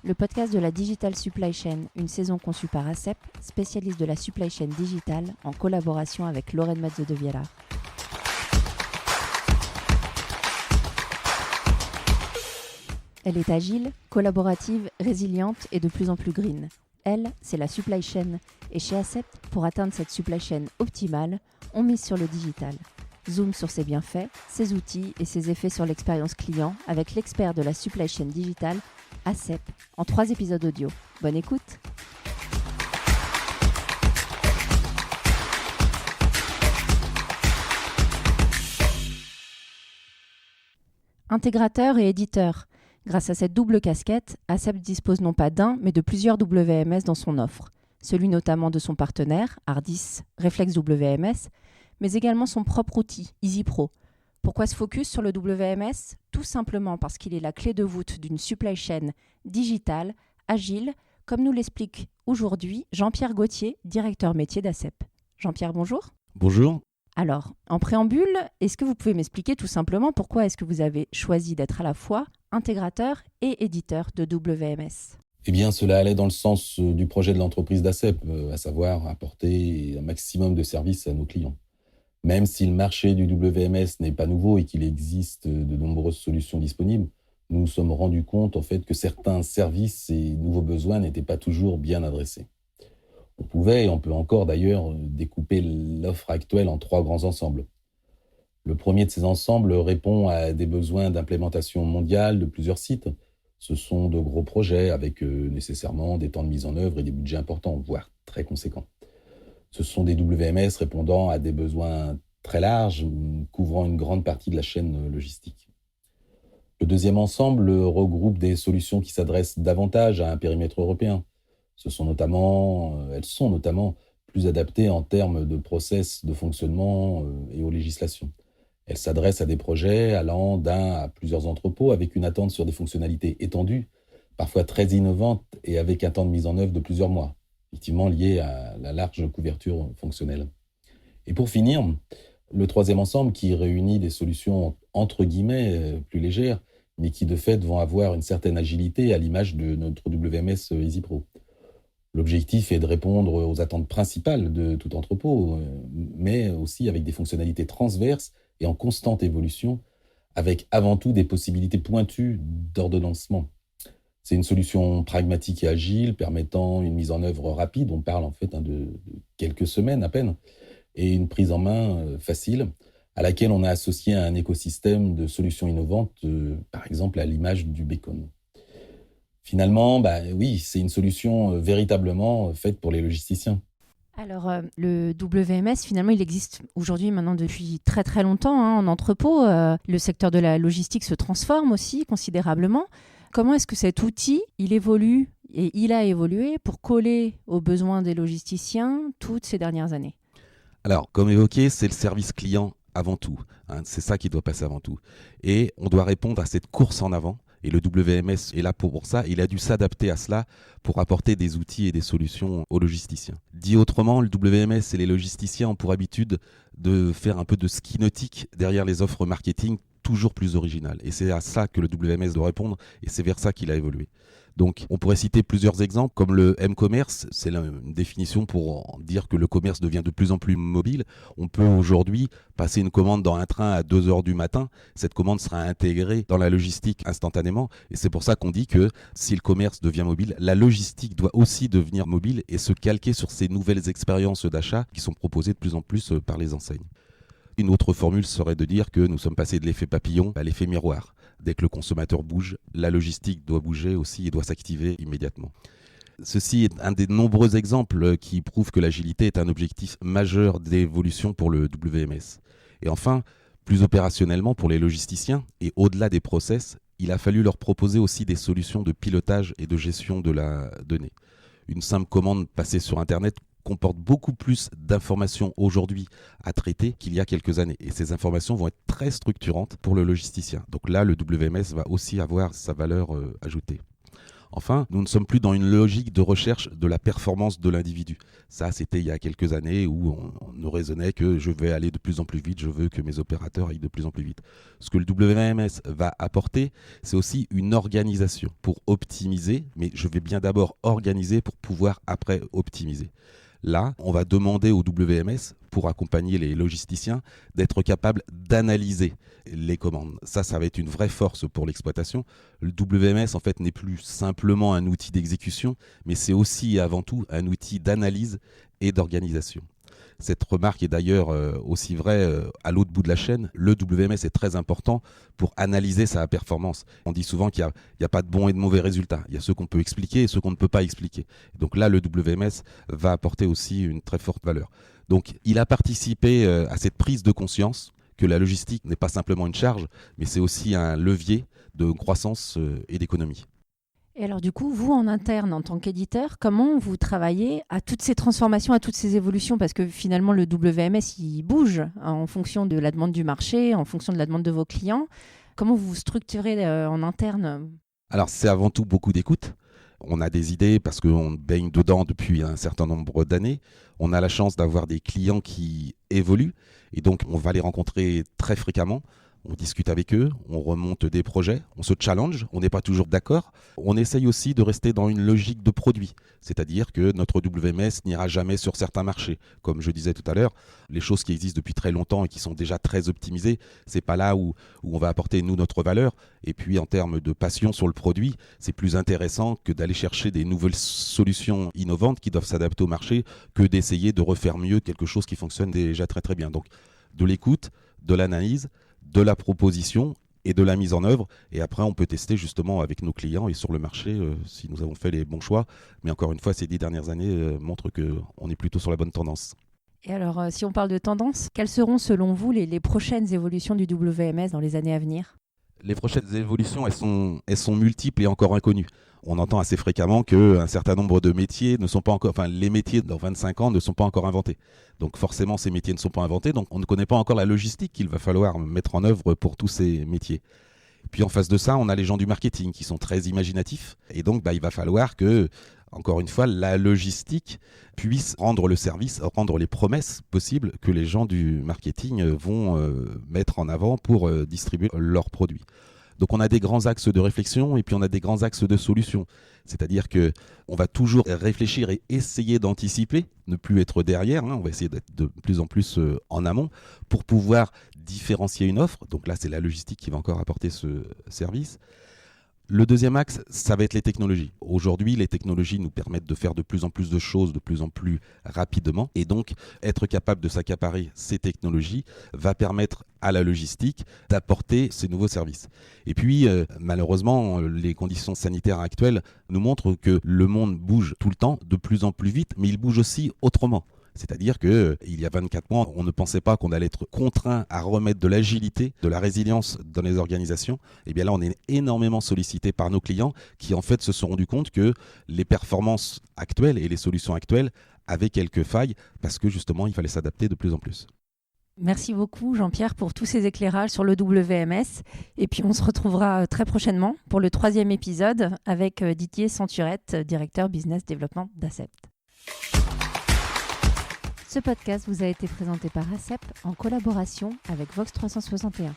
le podcast de la Digital Supply Chain, une saison conçue par ACEP, spécialiste de la supply chain digitale, en collaboration avec Lorraine Metze de Viellard. Elle est agile, collaborative, résiliente et de plus en plus green. Elle, c'est la supply chain. Et chez ACEP, pour atteindre cette supply chain optimale, on mise sur le digital. Zoom sur ses bienfaits, ses outils et ses effets sur l'expérience client avec l'expert de la supply chain digitale, ACEP, en 3 épisodes audio. Bonne écoute! Intégrateur et éditeur. Grâce à cette double casquette, ACEP dispose non pas d'un, mais de plusieurs WMS dans son offre. Celui notamment de son partenaire, Ardis Reflex WMS, mais également son propre outil, EasyPro. Pourquoi ce focus sur le WMS ? Tout simplement parce qu'il est la clé de voûte d'une supply chain digitale, agile, comme nous l'explique aujourd'hui Jean-Pierre Gauthier, directeur métier d'ACEP. Jean-Pierre, bonjour. Bonjour. Alors, en préambule, est-ce que vous pouvez m'expliquer tout simplement pourquoi est-ce que vous avez choisi d'être à la fois intégrateur et éditeur de WMS ? Eh bien, cela allait dans le sens du projet de l'entreprise d'ACEP, à savoir apporter un maximum de services à nos clients. Même si le marché du WMS n'est pas nouveau et qu'il existe de nombreuses solutions disponibles, nous nous sommes rendus compte en fait que certains services et nouveaux besoins n'étaient pas toujours bien adressés. On pouvait, et on peut encore d'ailleurs, découper l'offre actuelle en 3 grands ensembles. Le premier de ces ensembles répond à des besoins d'implémentation mondiale de plusieurs sites. Ce sont de gros projets avec nécessairement des temps de mise en œuvre et des budgets importants, voire très conséquents. Ce sont des WMS répondant à des besoins très larges, couvrant une grande partie de la chaîne logistique. Le deuxième ensemble regroupe des solutions qui s'adressent davantage à un périmètre européen. Elles sont notamment plus adaptées en termes de process de fonctionnement et aux législations. Elles s'adressent à des projets allant d'un à plusieurs entrepôts avec une attente sur des fonctionnalités étendues, parfois très innovantes et avec un temps de mise en œuvre de plusieurs mois, effectivement lié à la large couverture fonctionnelle. Et pour finir, le troisième ensemble qui réunit des solutions entre guillemets plus légères, mais qui de fait vont avoir une certaine agilité à l'image de notre WMS EasyPro. L'objectif est de répondre aux attentes principales de tout entrepôt, mais aussi avec des fonctionnalités transverses et en constante évolution, avec avant tout des possibilités pointues d'ordonnancement. C'est une solution pragmatique et agile, permettant une mise en œuvre rapide, on parle en fait de quelques semaines à peine, et une prise en main facile, à laquelle on a associé un écosystème de solutions innovantes, par exemple à l'image du Bacon. Finalement, oui, c'est une solution véritablement faite pour les logisticiens. Alors, le WMS, finalement, il existe aujourd'hui maintenant depuis très très longtemps en entrepôt. Le secteur de la logistique se transforme aussi considérablement. Comment est-ce que cet outil, il évolue et il a évolué pour coller aux besoins des logisticiens toutes ces dernières années ? Alors, comme évoqué, c'est le service client avant tout. C'est ça qui doit passer avant tout. Et on doit répondre à cette course en avant. Et le WMS est là pour ça. Il a dû s'adapter à cela pour apporter des outils et des solutions aux logisticiens. Dit autrement, le WMS et les logisticiens ont pour habitude de faire un peu de ski nautique derrière les offres marketing toujours plus originales. Et c'est à ça que le WMS doit répondre et c'est vers ça qu'il a évolué. Donc, on pourrait citer plusieurs exemples, comme le M-commerce, c'est une définition pour dire que le commerce devient de plus en plus mobile. On peut aujourd'hui passer une commande dans un train à 2h du matin. Cette commande sera intégrée dans la logistique instantanément. Et c'est pour ça qu'on dit que si le commerce devient mobile, la logistique doit aussi devenir mobile et se calquer sur ces nouvelles expériences d'achat qui sont proposées de plus en plus par les enseignes. Une autre formule serait de dire que nous sommes passés de l'effet papillon à l'effet miroir. Dès que le consommateur bouge, la logistique doit bouger aussi et doit s'activer immédiatement. Ceci est un des nombreux exemples qui prouvent que l'agilité est un objectif majeur d'évolution pour le WMS. Et enfin, plus opérationnellement pour les logisticiens et au-delà des process, il a fallu leur proposer aussi des solutions de pilotage et de gestion de la donnée. Une simple commande passée sur Internet comporte beaucoup plus d'informations aujourd'hui à traiter qu'il y a quelques années. Et ces informations vont être très structurantes pour le logisticien. Donc là, le WMS va aussi avoir sa valeur ajoutée. Enfin, nous ne sommes plus dans une logique de recherche de la performance de l'individu. Ça, c'était il y a quelques années où on ne raisonnait que je vais aller de plus en plus vite, je veux que mes opérateurs aillent de plus en plus vite. Ce que le WMS va apporter, c'est aussi une organisation pour optimiser, mais je vais bien d'abord organiser pour pouvoir après optimiser. Là, on va demander au WMS, pour accompagner les logisticiens, d'être capable d'analyser les commandes. Ça va être une vraie force pour l'exploitation. Le WMS, en fait, n'est plus simplement un outil d'exécution, mais c'est aussi et avant tout un outil d'analyse et d'organisation. Cette remarque est d'ailleurs aussi vraie à l'autre bout de la chaîne. Le WMS est très important pour analyser sa performance. On dit souvent qu'il n'y a pas de bons et de mauvais résultats. Il y a ceux qu'on peut expliquer et ceux qu'on ne peut pas expliquer. Donc là, le WMS va apporter aussi une très forte valeur. Donc il a participé à cette prise de conscience que la logistique n'est pas simplement une charge, mais c'est aussi un levier de croissance et d'économie. Et alors du coup, vous en interne, en tant qu'éditeur, comment vous travaillez à toutes ces transformations, à toutes ces évolutions? Parce que finalement, le WMS, il bouge en fonction de la demande du marché, en fonction de la demande de vos clients. Comment vous vous structurez en interne? Alors c'est avant tout beaucoup d'écoute. On a des idées parce qu'on baigne dedans depuis un certain nombre d'années. On a la chance d'avoir des clients qui évoluent et donc on va les rencontrer très fréquemment. On discute avec eux, on remonte des projets, on se challenge, on n'est pas toujours d'accord. On essaye aussi de rester dans une logique de produit, c'est-à-dire que notre WMS n'ira jamais sur certains marchés. Comme je disais tout à l'heure, les choses qui existent depuis très longtemps et qui sont déjà très optimisées, c'est pas là où on va apporter nous notre valeur. Et puis en termes de passion sur le produit, c'est plus intéressant que d'aller chercher des nouvelles solutions innovantes qui doivent s'adapter au marché que d'essayer de refaire mieux quelque chose qui fonctionne déjà très très bien. Donc de l'écoute, de l'analyse, de la proposition et de la mise en œuvre. Et après, on peut tester justement avec nos clients et sur le marché si nous avons fait les bons choix. Mais encore une fois, ces 10 dernières années montrent qu'on est plutôt sur la bonne tendance. Et alors, si on parle de tendance, quelles seront selon vous les prochaines évolutions du WMS dans les années à venir? Les prochaines évolutions, elles sont multiples et encore inconnues. On entend assez fréquemment qu'un certain nombre de métiers ne sont pas encore, enfin les métiers dans 25 ans ne sont pas encore inventés. Donc forcément ces métiers ne sont pas inventés, donc on ne connaît pas encore la logistique qu'il va falloir mettre en œuvre pour tous ces métiers. Puis en face de ça, on a les gens du marketing qui sont très imaginatifs et donc il va falloir que, encore une fois, la logistique puisse rendre le service, rendre les promesses possibles que les gens du marketing vont mettre en avant pour distribuer leurs produits. Donc on a des grands axes de réflexion et puis on a des grands axes de solution. C'est-à-dire qu'on va toujours réfléchir et essayer d'anticiper, ne plus être derrière, on va essayer d'être de plus en plus en amont pour pouvoir différencier une offre. Donc là, c'est la logistique qui va encore apporter ce service. Le deuxième axe, ça va être les technologies. Aujourd'hui, les technologies nous permettent de faire de plus en plus de choses, de plus en plus rapidement. Et donc, être capable de s'accaparer ces technologies va permettre à la logistique d'apporter ces nouveaux services. Et puis, malheureusement, les conditions sanitaires actuelles nous montrent que le monde bouge tout le temps, de plus en plus vite, mais il bouge aussi autrement. C'est-à-dire qu'il y a 24 mois, on ne pensait pas qu'on allait être contraint à remettre de l'agilité, de la résilience dans les organisations. Et bien là, on est énormément sollicité par nos clients qui en fait se sont rendus compte que les performances actuelles et les solutions actuelles avaient quelques failles parce que justement, il fallait s'adapter de plus en plus. Merci beaucoup Jean-Pierre pour tous ces éclairages sur le WMS. Et puis on se retrouvera très prochainement pour le 3e épisode avec Didier Centurette, directeur Business Development d'Accept. Ce podcast vous a été présenté par Accept en collaboration avec Vox 361.